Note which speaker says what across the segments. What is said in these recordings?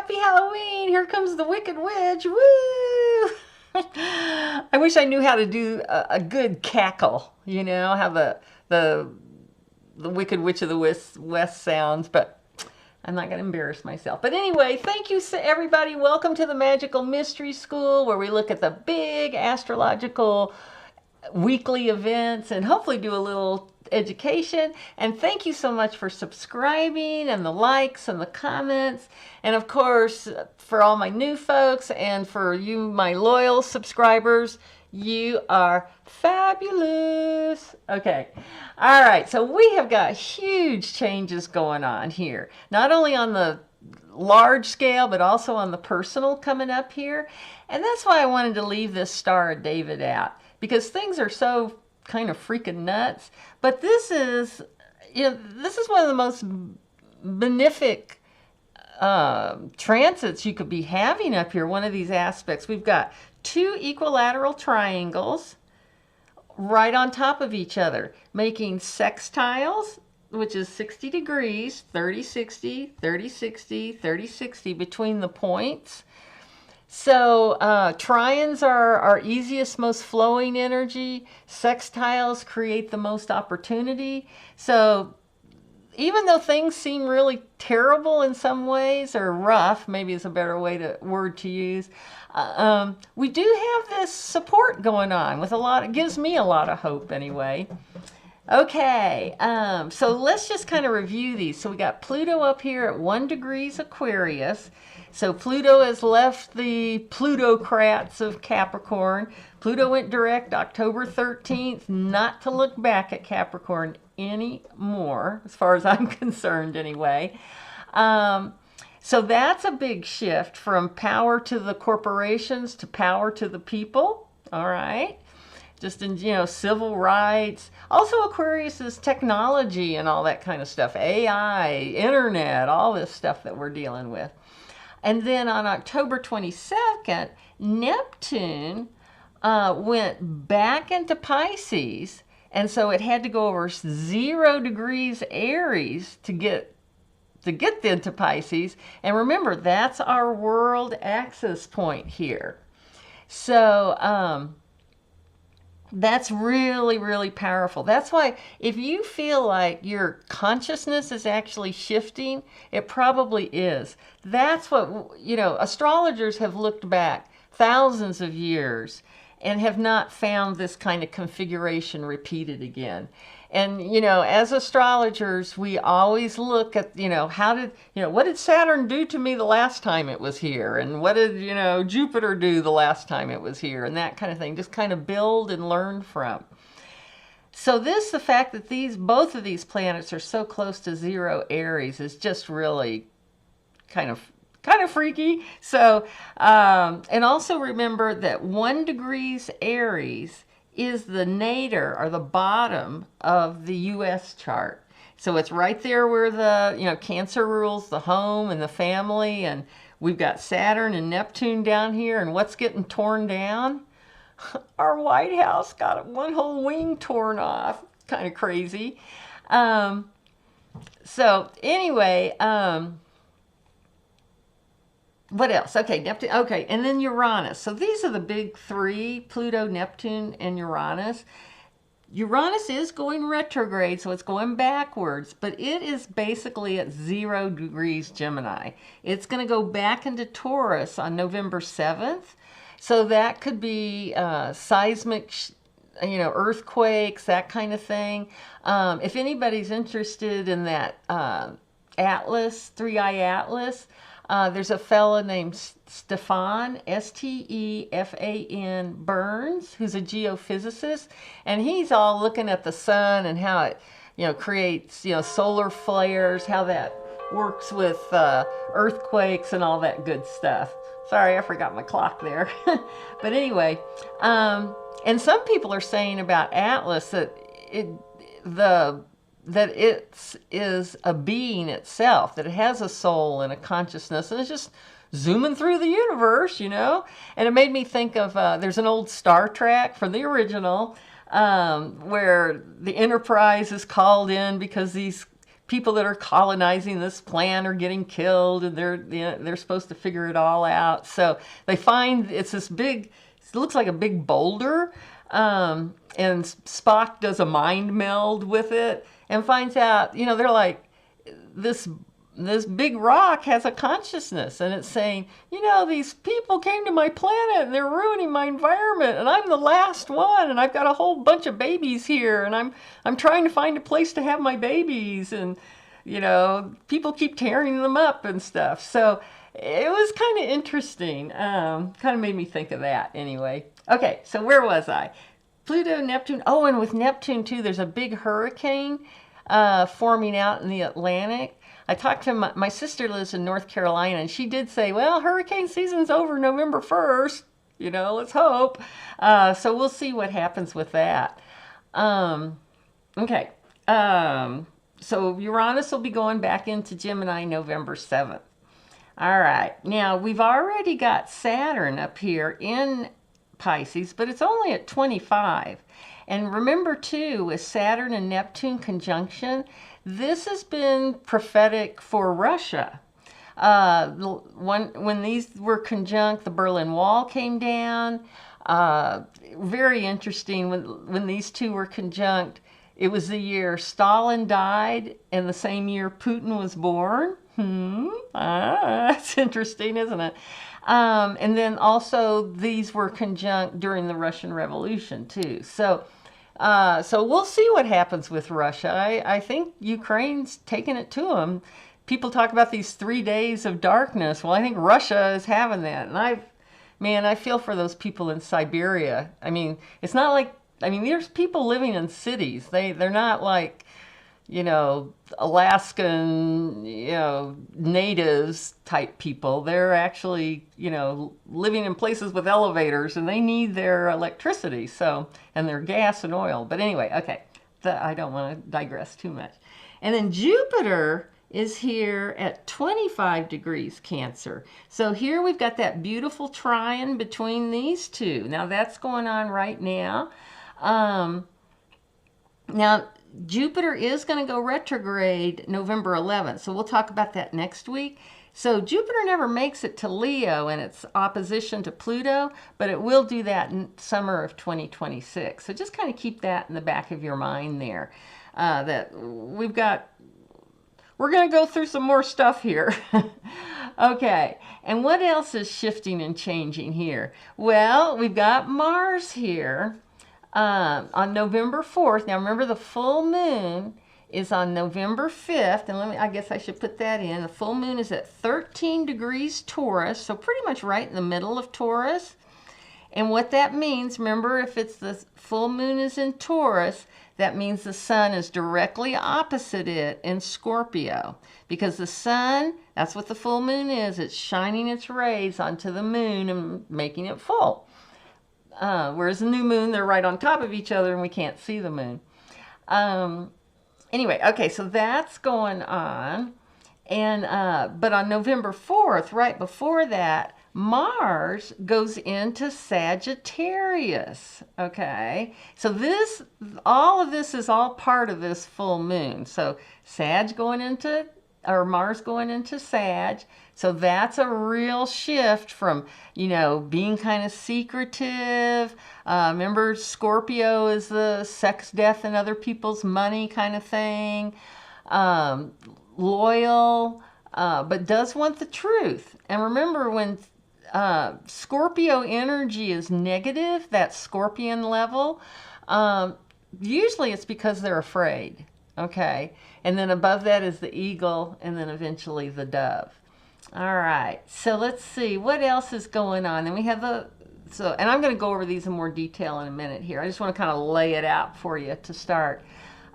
Speaker 1: Happy Halloween! Here comes the Wicked Witch. Woo! I wish I knew how to do a good cackle. You know how the Wicked Witch of the West sounds, but I'm not going to embarrass myself. But anyway, thank you, everybody. Welcome to the Magical Mystery School, where we look at the big astrological weekly events and hopefully do a little education. And thank you so much for subscribing and the likes and the comments. And of course, for all my new folks and for you, my loyal subscribers, you are fabulous. Okay. All right. So we have got huge changes going on here, not only on the large scale, but also on the personal coming up here. And that's why I wanted to leave this Star of David out, because things are so kind of freaking nuts. But this is, this is one of the most benefic transits you could be having up here, one of these aspects. We've got two equilateral triangles right on top of each other, making sextiles, which is 60 degrees, 30, 60, 30, 60, 30, 60 between the points. So trions are our easiest, most flowing energy. Sextiles create the most opportunity. So even though things seem really terrible in some ways, or rough, maybe is a better word to use, we do have this support going on with a lot. It gives me a lot of hope anyway. Okay, so let's just kind of review these. So we got Pluto up here at 1 degrees Aquarius. So Pluto has left the plutocrats of Capricorn. Pluto went direct October 13th, not to look back at Capricorn anymore, as far as I'm concerned anyway. So that's a big shift from power to the corporations to power to the people. All right. Just in, civil rights. Also Aquarius is technology and all that kind of stuff. AI, internet, all this stuff that we're dealing with. And then on October 22nd, Neptune went back into Pisces. And so it had to go over 0 degrees Aries to get into Pisces. And remember, that's our world axis point here. So that's really, really powerful. That's why if you feel like your consciousness is actually shifting, it probably is. That's what, astrologers have looked back thousands of years and have not found this kind of configuration repeated again. And, as astrologers, we always look at, what did Saturn do to me the last time it was here? And what did, Jupiter do the last time it was here? And that kind of thing. Just kind of build and learn from. So the fact that both of these planets are so close to 0 Aries is just really kind of freaky. So, and also remember that 1 degrees Aries is the nadir, or the bottom of the U.S. chart. So it's right there where the, Cancer rules the home and the family, and we've got Saturn and Neptune down here, and what's getting torn down? Our White House got one whole wing torn off. Kind of crazy. So anyway, what else? Okay, Neptune. Okay, and then Uranus. So these are the big three: Pluto, Neptune, and Uranus. Uranus is going retrograde, so it's going backwards, but it is basically at 0 degrees Gemini. It's going to go back into Taurus on November 7th. So that could be seismic, earthquakes, that kind of thing. If anybody's interested in that atlas, 3-eye atlas, there's a fellow named Stefan, Stefan Burns, who's a geophysicist, and he's all looking at the sun and how it, creates, solar flares, how that works with earthquakes and all that good stuff. Sorry, I forgot my clock there. But anyway, and some people are saying about Atlas that it is a being itself, that it has a soul and a consciousness, and it's just zooming through the universe, And it made me think of, there's an old Star Trek from the original, where the Enterprise is called in because these people that are colonizing this planet are getting killed, and they're supposed to figure it all out. So they find it's this big, it looks like a big boulder, and Spock does a mind meld with it and finds out, they're like, this big rock has a consciousness, and it's saying, these people came to my planet and they're ruining my environment, and I'm the last one, and I've got a whole bunch of babies here, and I'm trying to find a place to have my babies, and people keep tearing them up and stuff. So it was kind of interesting. Kind of made me think of that anyway. Okay, so where was I? Pluto, Neptune. Oh, and with Neptune too, there's a big hurricane forming out in the Atlantic. I talked to my sister lives in North Carolina, and she did say, well, hurricane season's over November 1st. Let's hope. So we'll see what happens with that. Okay. So Uranus will be going back into Gemini November 7th. All right. Now, we've already got Saturn up here in Pisces, but it's only at 25. And remember, too, with Saturn and Neptune conjunction, this has been prophetic for Russia. When these were conjunct, the Berlin Wall came down. Very interesting, when these two were conjunct, it was the year Stalin died and the same year Putin was born. That's interesting, isn't it? And then also these were conjunct during the Russian Revolution, too. So we'll see what happens with Russia. I think Ukraine's taking it to them. People talk about these 3 days of darkness. Well, I think Russia is having that. And I feel for those people in Siberia. I mean, it's not like, there's people living in cities. They're not like, Alaskan, natives type people. They're actually, living in places with elevators, and they need their electricity, and their gas and oil. But anyway, okay, I don't want to digress too much. And then Jupiter is here at 25 degrees Cancer. So here we've got that beautiful trine between these two. Now that's going on right now. Now, Jupiter is going to go retrograde November 11th, so we'll talk about that next week. So Jupiter never makes it to Leo in its opposition to Pluto, but it will do that in summer of 2026. So just kind of keep that in the back of your mind there, that we're going to go through some more stuff here. Okay, and what else is shifting and changing here? Well, we've got Mars here. On November 4th, now remember the full moon is on November 5th, and I guess I should put that in. The full moon is at 13 degrees Taurus, so pretty much right in the middle of Taurus. And what that means, remember, if it's the full moon is in Taurus, that means the sun is directly opposite it in Scorpio. Because the sun, that's what the full moon is, it's shining its rays onto the moon and making it full. Whereas the new moon, they're right on top of each other and we can't see the moon. Anyway, okay, so that's going on. And but on November 4th, right before that, Mars goes into Sagittarius. Okay, so all of this is all part of this full moon. So Mars going into Sag. So that's a real shift from, being kind of secretive. Remember, Scorpio is the sex, death, and other people's money kind of thing. Loyal, but does want the truth. And remember, when Scorpio energy is negative, that scorpion level, usually it's because they're afraid. Okay, and then above that is the eagle, and then eventually the dove. All right, so let's see what else is going on. Then we have and I'm going to go over these in more detail in a minute here. I just want to kind of lay it out for you to start.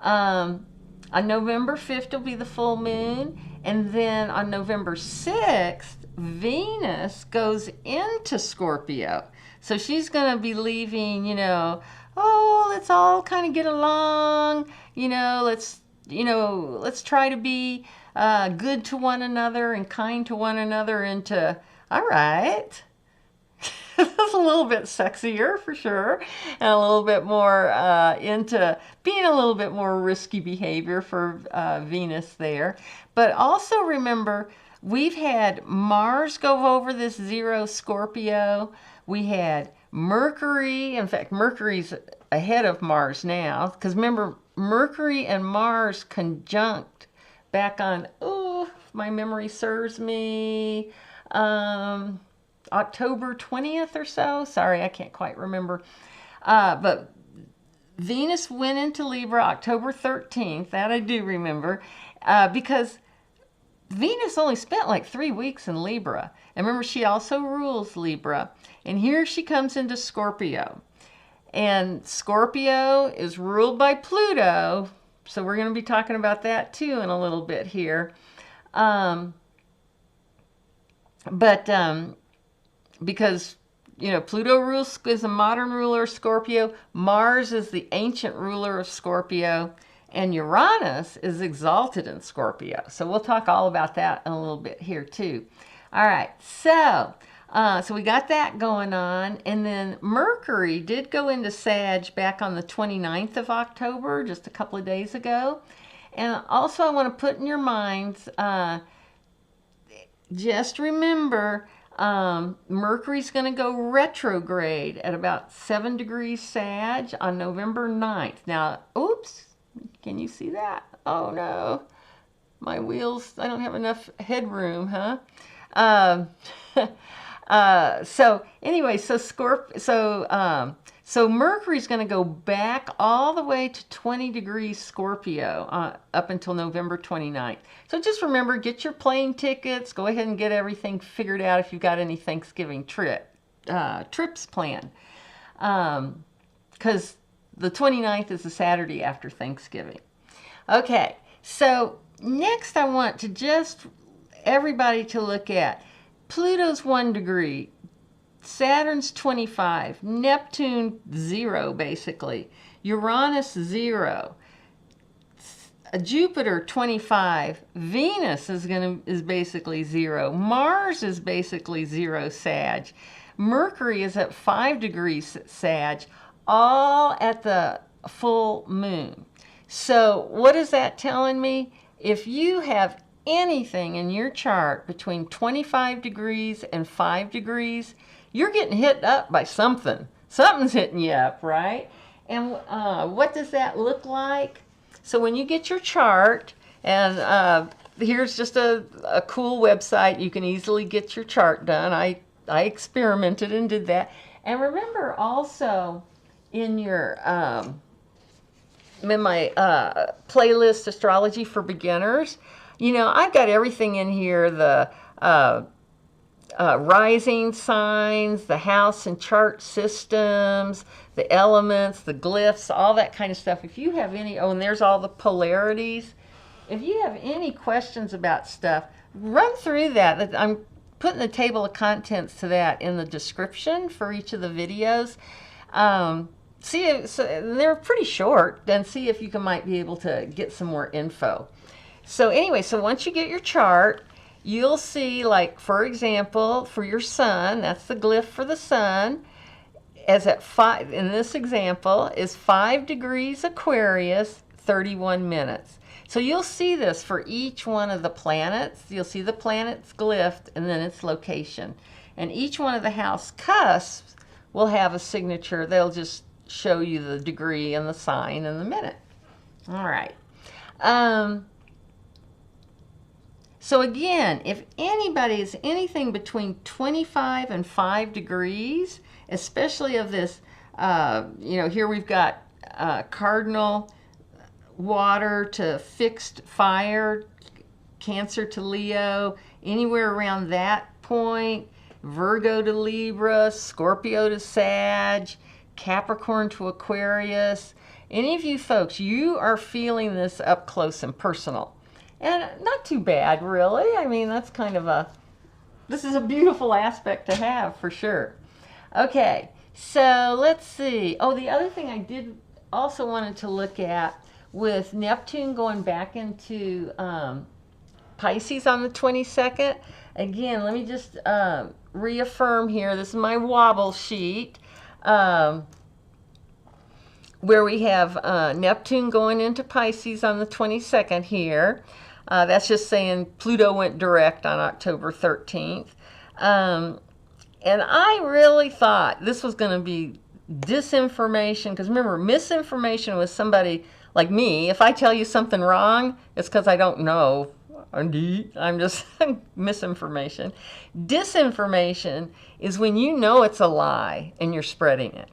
Speaker 1: On November 5th will be the full moon, and then on November 6th, Venus goes into Scorpio. So she's going to be leaving, let's all kind of get along, let's try to be good to one another and kind to one another, into, all right, It's a little bit sexier for sure, and a little bit more into being a little bit more risky behavior for Venus there. But also remember, we've had Mars go over this 0 Scorpio. We had Mercury. In fact, Mercury's ahead of Mars now, because remember, Mercury and Mars conjunct back on, oh, my memory serves me, October 20th or so. Sorry, I can't quite remember. But Venus went into Libra October 13th. That I do remember, because Venus only spent like 3 weeks in Libra. And remember, she also rules Libra. And here she comes into Scorpio. And Scorpio is ruled by Pluto. So we're going to be talking about that too in a little bit here. Because, you know, Pluto rules is a modern ruler of Scorpio. Mars is the ancient ruler of Scorpio. And Uranus is exalted in Scorpio. So we'll talk all about that in a little bit here too. All right, so we got that going on. And then Mercury did go into Sag back on the 29th of October, just a couple of days ago. And also I want to put in your minds, just remember, Mercury's going to go retrograde at about 7 degrees Sag on November 9th. Now, oops. Can you see that? Oh no, my wheels, I don't have enough headroom, huh? So anyway, so Mercury's going to go back all the way to 20 degrees Scorpio up until November 29th. So just remember, get your plane tickets, go ahead and get everything figured out if you've got any Thanksgiving trips planned. Because the 29th is the Saturday after Thanksgiving. Okay, so next I want to just everybody to look at Pluto's 1 degree, Saturn's 25, Neptune 0 basically, Uranus 0, Jupiter 25, Venus is basically 0, Mars is basically 0 Sag, Mercury is at 5 degrees Sag, all at the full moon. So what is that telling me? If you have anything in your chart between 25 degrees and 5 degrees, you're getting hit up by something. Something's hitting you up, right? And what does that look like? So when you get your chart, and here's just a cool website, you can easily get your chart done. I experimented and did that. And remember also, in your in my playlist Astrology for Beginners, you know, I've got everything in here, the rising signs, the house and chart systems, the elements, the glyphs, all that kind of stuff. If you have any, oh, and there's all the polarities. If you have any questions about stuff, run through that. I'm putting the table of contents to that in the description for each of the videos. They're pretty short, then see if you might be able to get some more info. So anyway, so once you get your chart, you'll see, like, for example, for your sun, that's the glyph for the sun, as at 5, in this example, is 5 degrees Aquarius, 31 minutes. So you'll see this for each one of the planets. You'll see the planet's glyph and then its location. And each one of the house cusps will have a signature. They'll just show you the degree and the sign and the minute. All right. So again, if anybody is anything between 25 and 5 degrees, especially of this, you know, here we've got cardinal water to fixed fire, Cancer to Leo, anywhere around that point, Virgo to Libra, Scorpio to Sag, Capricorn to Aquarius. Any of you folks, you are feeling this up close and personal. And not too bad, really. I mean, that's kind of this is a beautiful aspect to have for sure. Okay, so let's see. Oh, the other thing I did also wanted to look at with Neptune going back into Pisces on the 22nd. Again, let me just reaffirm here. This is my wobble sheet. Where we have Neptune going into Pisces on the 22nd here. That's just saying Pluto went direct on October 13th. And I really thought this was going to be disinformation, because remember, misinformation was somebody like me. If I tell you something wrong, it's because I don't know. I'm just misinformation. Disinformation is when you know it's a lie and you're spreading it.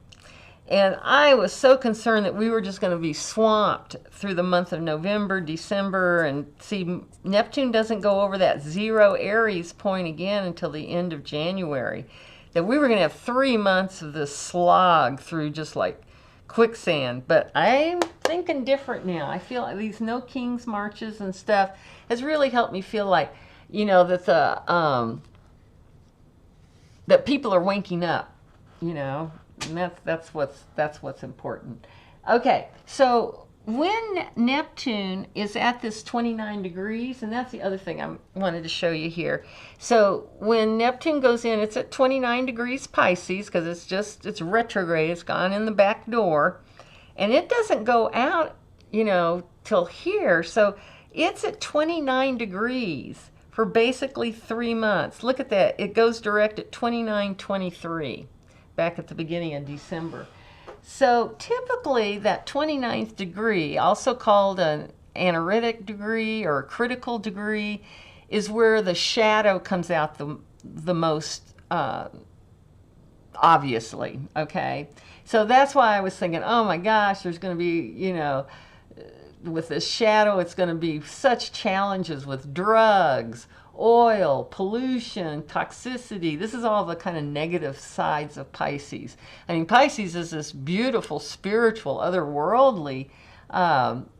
Speaker 1: And I was so concerned that we were just going to be swamped through the month of November, December, and see, Neptune doesn't go over that 0 Aries point again until the end of January. That we were going to have 3 months of this slog through just like quicksand. But I'm thinking different now. I feel like these No Kings marches and stuff has really helped me feel like, you know, that that people are waking up, you know. And that's what's important. Okay, so when Neptune is at this 29 degrees, and that's the other thing I wanted to show you here. So when Neptune goes in, it's at 29 degrees Pisces, because it's retrograde, it's gone in the back door, and it doesn't go out, you know, till here. So it's at 29 degrees for basically 3 months. Look at that. It goes direct at 29-23. Back at the beginning of December. So typically that 29th degree, also called an ANARETIC degree or a critical degree, is where the shadow comes out the most obviously, okay? So that's why I was thinking, oh my gosh, there's going to be, you know, with this shadow, it's going to be such challenges with drugs, oil, pollution, toxicity. This is all the kind of negative sides of Pisces. I mean, Pisces is this beautiful, spiritual, otherworldly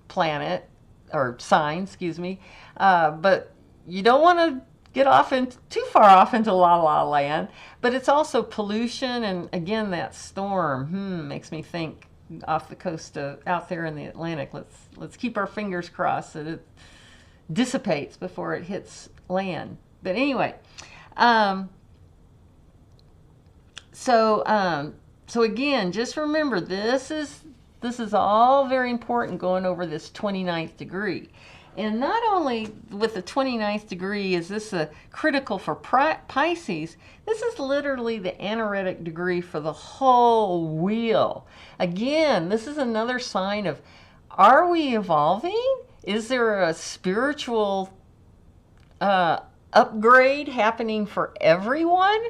Speaker 1: planet, or sign, excuse me. But you don't want to get off into too far off into La La Land. But it's also pollution, and again, that storm makes me think off the coast of, out there in the Atlantic. Let's keep our fingers crossed that it dissipates before it hits land. But anyway, so again, just remember, this is all very important going over this 29th degree. And not only with the 29th degree is this a critical for Pisces, this is literally the ANARETIC degree for the whole wheel. Again, this is another sign of, are we evolving? Is there a spiritual upgrade happening for everyone?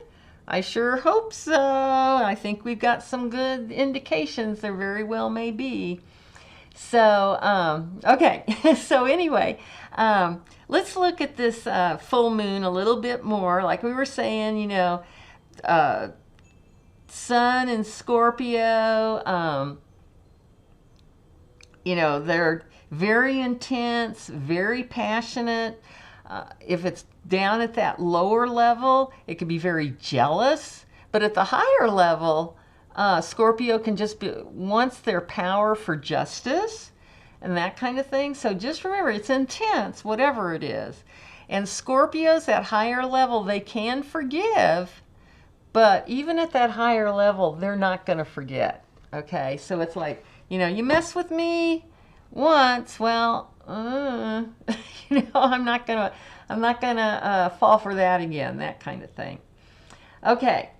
Speaker 1: I sure hope so. I think we've got some good indications there very well may be. So, okay, so anyway, let's look at this full moon a little bit more. Like we were saying, you know, Sun and Scorpio, you know, they're very intense, very passionate. If it's down at that lower level, it can be very jealous. But at the higher level, Scorpio can just wants their power for justice and that kind of thing. So just remember, it's intense, whatever it is. And Scorpios at higher level, they can forgive, but even at that higher level, they're not going to forget. Okay, so it's like, you know, you mess with me once, well, you know, I'm not gonna fall for that again, that kind of thing. Okay.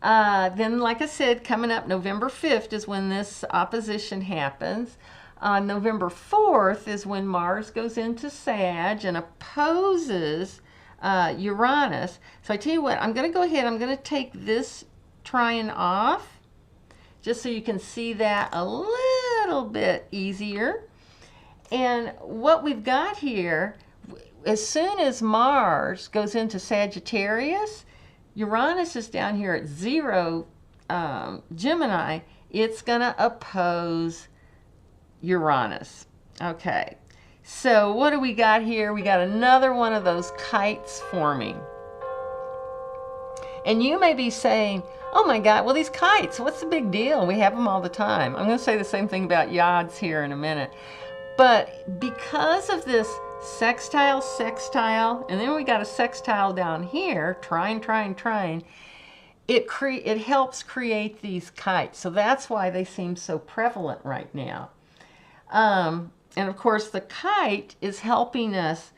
Speaker 1: Then, like I said, coming up November 5th is when this opposition happens. November 4th is when Mars goes into Sag and opposes Uranus. So I tell you what, I'm going to go ahead, I'm going to take this trine off, just so you can see that a little bit easier. And what we've got here, as soon as Mars goes into Sagittarius, Uranus is down here at 0 Gemini. It's going to oppose Uranus. Okay, so what do we got here? We got another one of those kites forming. And you may be saying, oh my God, well, these kites, what's the big deal? We have them all the time. I'm going to say the same thing about yachts here in a minute. But because of this sextile, sextile, and then we got a sextile down here, trine, trine, trine. It helps create these kites. So that's why they seem so prevalent right now. And of course, the kite is helping us,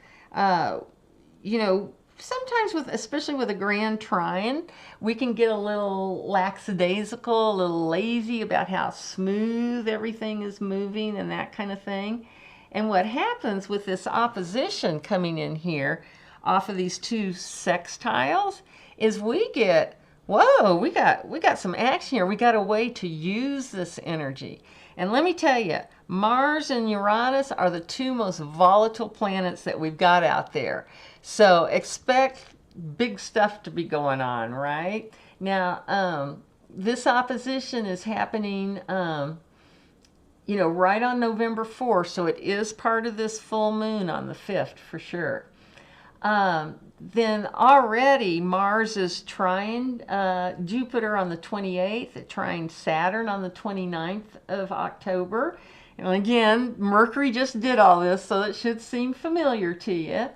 Speaker 1: you know, sometimes with, especially with a grand trine, we can get a little lackadaisical, a little lazy about how smooth everything is moving and that kind of thing. And what happens with this opposition coming in here off of these two sextiles is we get, whoa, we got some action here. We got a way to use this energy. And let me tell you, Mars and Uranus are the two most volatile planets that we've got out there. So expect big stuff to be going on, right? Now, this opposition is happening, you know, right on November 4th. So it is part of this full moon on the 5th for sure. Then already Mars is trying Jupiter on the 28th, it trying Saturn on the 29th of October. And again, Mercury just did all this, so it should seem familiar to you.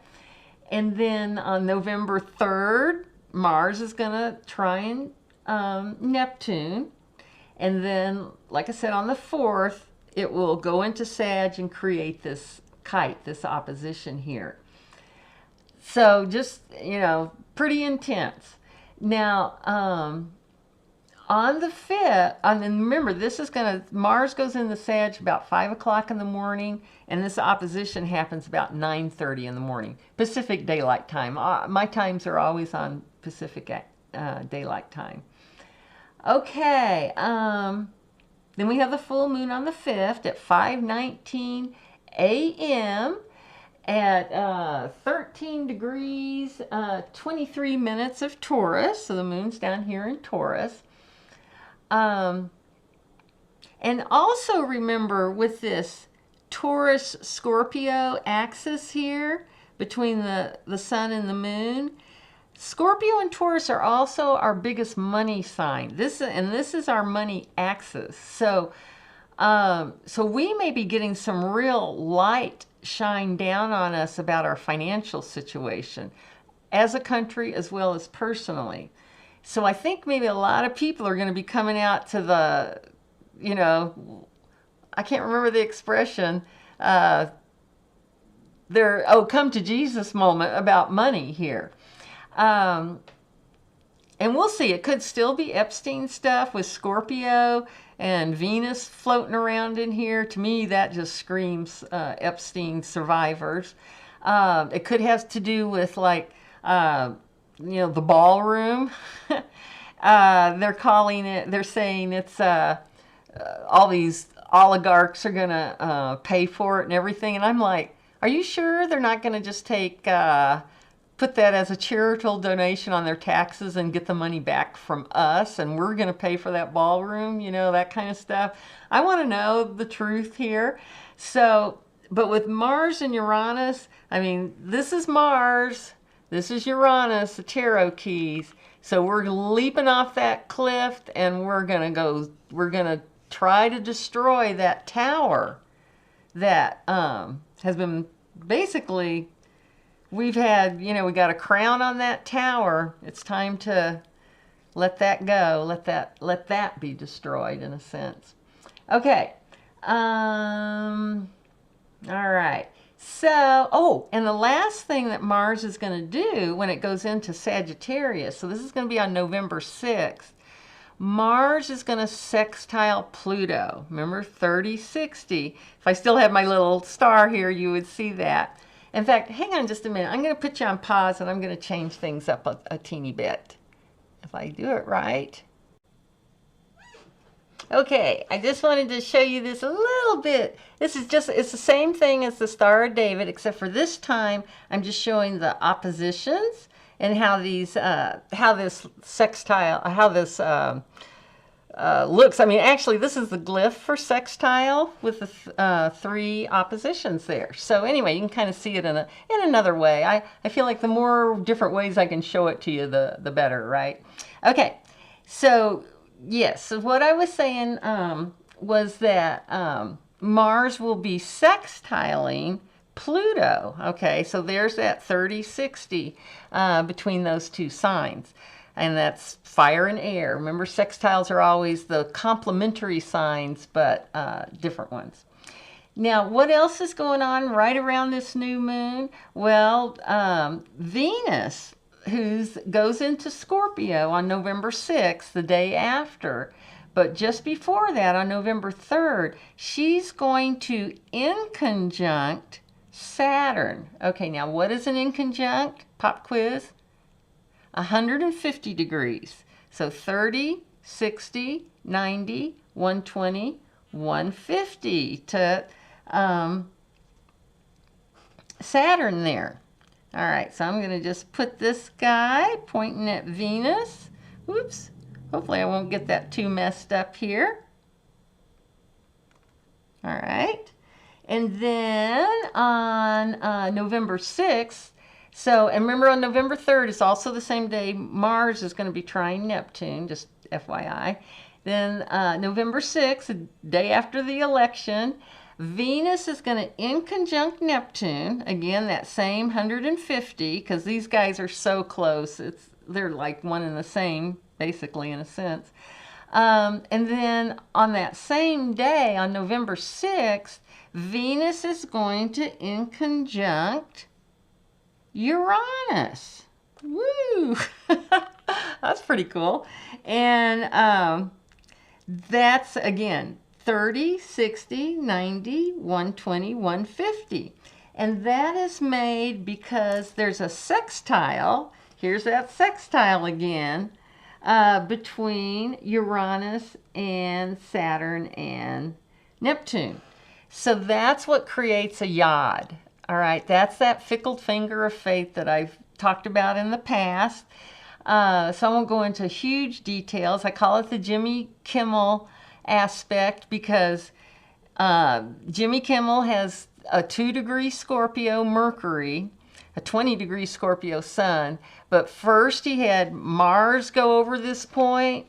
Speaker 1: And then on November 3rd, Mars is going to trine Neptune. And then, like I said, on the 4th, it will go into Sag and create this kite, this opposition here. So just, you know, pretty intense. Now, on the 5th, and remember, this is going to, Mars goes into Sag about 5 o'clock in the morning, and this opposition happens about 9:30 in the morning, Pacific Daylight Time. My times are always on Pacific Daylight Time. Okay, then we have the full moon on the 5th at 5:19 a.m. at 13 degrees, 23 minutes of Taurus. So the moon's down here in Taurus. And also remember with this Taurus Scorpio axis here between the sun and the moon, Scorpio and Taurus are also our biggest money sign. This is our money axis. So so we may be getting some real light shine down on us about our financial situation as a country as well as personally. So I think maybe a lot of people are going to be coming out to the, you know, I can't remember the expression, come to Jesus moment about money here. And we'll see. It could still be Epstein stuff with Scorpio and Venus floating around in here. To me, that just screams Epstein survivors. It could have to do with, like, you know, the ballroom. They're calling it, they're saying it's all these oligarchs are going to pay for it and everything. And I'm like, are you sure they're not going to just take... put that as a charitable donation on their taxes and get the money back from us, and we're going to pay for that ballroom, you know, that kind of stuff. I want to know the truth here. So, but with Mars and Uranus, I mean, this is Mars, this is Uranus, the tarot keys. So we're leaping off that cliff, and we're going to try to destroy that tower that has been basically... We've had, you know, we got a crown on that tower. It's time to let that go. Let that be destroyed in a sense. Okay. All right. So, and the last thing that Mars is going to do when it goes into Sagittarius, so this is going to be on November 6th, Mars is going to sextile Pluto. Remember, 30-60. If I still had my little star here, you would see that. In fact, hang on just a minute. I'm going to put you on pause, and I'm going to change things up a teeny bit. If I do it right. Okay, I just wanted to show you this a little bit. This is just, it's the same thing as the Star of David, except for this time, I'm just showing the oppositions and how these, how this sextile, how this looks. I mean, actually, this is the glyph for sextile with the 3 oppositions there. So anyway, you can kind of see it in another way. I feel like the more different ways I can show it to you, the better, right? Okay, so yes, so what I was saying was that Mars will be sextiling Pluto. Okay, so there's that 30-60 between those two signs. And that's fire and air. Remember, sextiles are always the complementary signs, but different ones. Now, what else is going on right around this new moon? Well, Venus, who goes into Scorpio on November 6th, the day after. But just before that, on November 3rd, she's going to inconjunct Saturn. Okay, now what is an inconjunct? Pop quiz. 150 degrees. So 30, 60, 90, 120, 150 to Saturn there. All right, so I'm going to just put this guy pointing at Venus. Whoops. Hopefully I won't get that too messed up here. All right. And then on November 6th, and remember on November 3rd, it's also the same day Mars is going to be trine Neptune, just FYI. Then November 6th, the day after the election, Venus is going to inconjunct Neptune. Again, that same 150, because these guys are so close. They're like one and the same, basically, in a sense. And then on that same day, on November 6th, Venus is going to inconjunct Uranus. Woo! That's pretty cool. And that's, again, 30, 60, 90, 120, 150. And that is made because there's a sextile. Here's that sextile again between Uranus and Saturn and Neptune. So that's what creates a yod. All right, that's that fickle finger of fate that I've talked about in the past. So I won't go into huge details. I call it the Jimmy Kimmel aspect because Jimmy Kimmel has a 2-degree Scorpio Mercury, a 20-degree Scorpio Sun. But first he had Mars go over this point,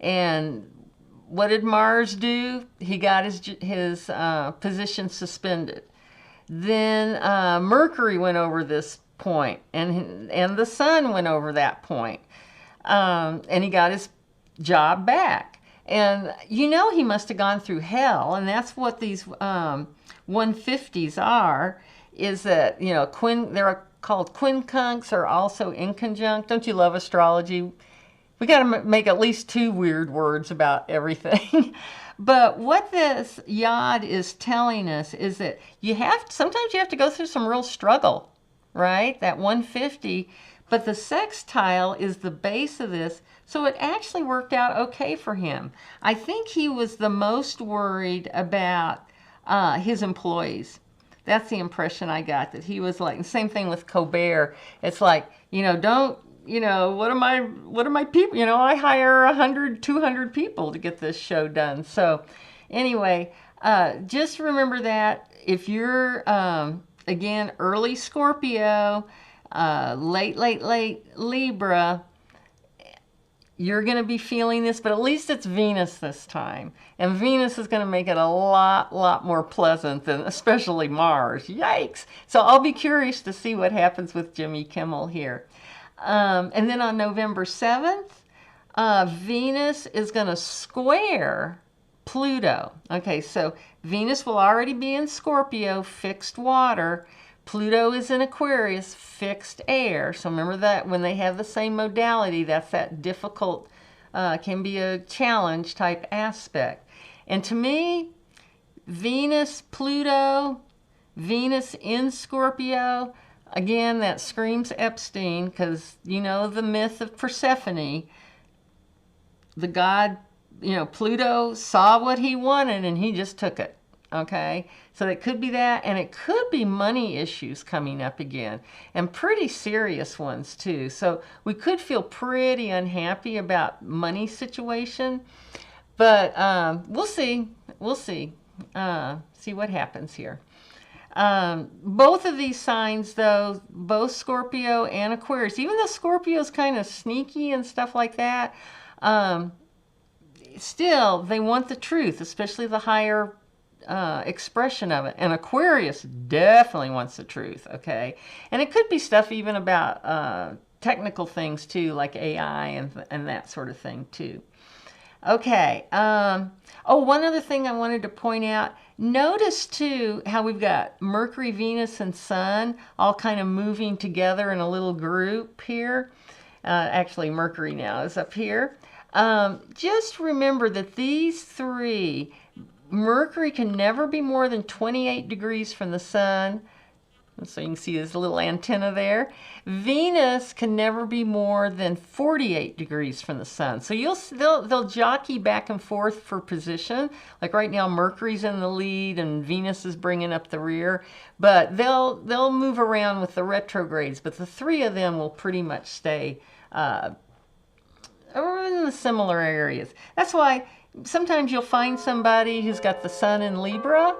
Speaker 1: and what did Mars do? He got his position suspended. Then Mercury went over this point, and the Sun went over that point, and he got his job back. And you know he must have gone through hell, and that's what these 150s are. Is that, you know, they're called quincunx, or also inconjunct. Don't you love astrology? We got to make at least 2 weird words about everything. But what this yod is telling us is that sometimes you have to go through some real struggle, right? That 150, but the sextile is the base of this, so it actually worked out okay for him. I think he was the most worried about his employees. That's the impression I got, that he was like, the same thing with Colbert. It's like, you know, what are my people? You know, I hire 100, 200 people to get this show done. So anyway, just remember that if you're, again, early Scorpio, late Libra, you're going to be feeling this, but at least it's Venus this time. And Venus is going to make it a lot more pleasant than especially Mars. Yikes! So I'll be curious to see what happens with Jimmy Kimmel here. And then on November 7th, Venus is going to square Pluto. Okay, so Venus will already be in Scorpio, fixed water. Pluto is in Aquarius, fixed air. So remember that when they have the same modality, that's that difficult, can be a challenge type aspect. And to me, Venus, Pluto, Venus in Scorpio, again, that screams Epstein, because you know the myth of Persephone. The god, you know, Pluto saw what he wanted and he just took it. Okay, so it could be that, and it could be money issues coming up again, and pretty serious ones too. So we could feel pretty unhappy about money situation, but we'll see. We'll see. See what happens here. Both of these signs, though, both Scorpio and Aquarius, even though Scorpio is kind of sneaky and stuff like that, still they want the truth, especially the higher expression of it. And Aquarius definitely wants the truth, okay? And it could be stuff even about technical things too, like AI and that sort of thing too. Okay. Oh, one other thing I wanted to point out. Notice too how we've got Mercury, Venus, and Sun all kind of moving together in a little group here. Actually, Mercury now is up here. Just remember that these three, Mercury can never be more than 28 degrees from the Sun. So you can see this little antenna there. Venus can never be more than 48 degrees from the Sun. So they'll jockey back and forth for position. Like right now, Mercury's in the lead and Venus is bringing up the rear. But they'll move around with the retrogrades. But the three of them will pretty much stay in the similar areas. That's why sometimes you'll find somebody who's got the Sun in Libra,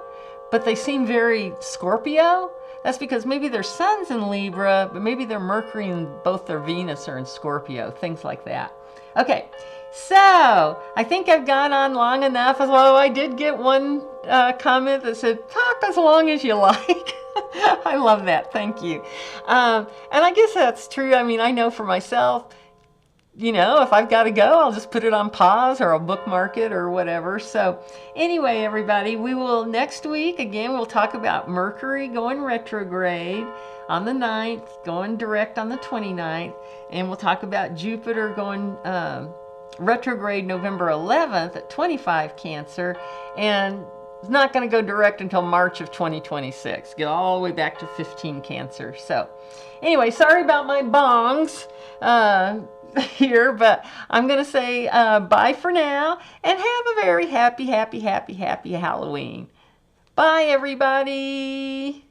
Speaker 1: but they seem very Scorpio. That's because maybe their Sun's in Libra, but maybe their Mercury and both their Venus are in Scorpio, things like that. Okay, so I think I've gone on long enough, although I did get one comment that said, talk as long as you like. I love that, thank you. And I guess that's true. I mean, I know for myself, you know, if I've got to go, I'll just put it on pause or I'll bookmark it or whatever. So anyway, everybody, we will next week, again, we'll talk about Mercury going retrograde on the 9th, going direct on the 29th, and we'll talk about Jupiter going retrograde November 11th at 25 Cancer, and it's not going to go direct until March of 2026. Get all the way back to 15 Cancer. So anyway, sorry about my bongs here, but I'm going to say bye for now and have a very happy Halloween. Bye, everybody.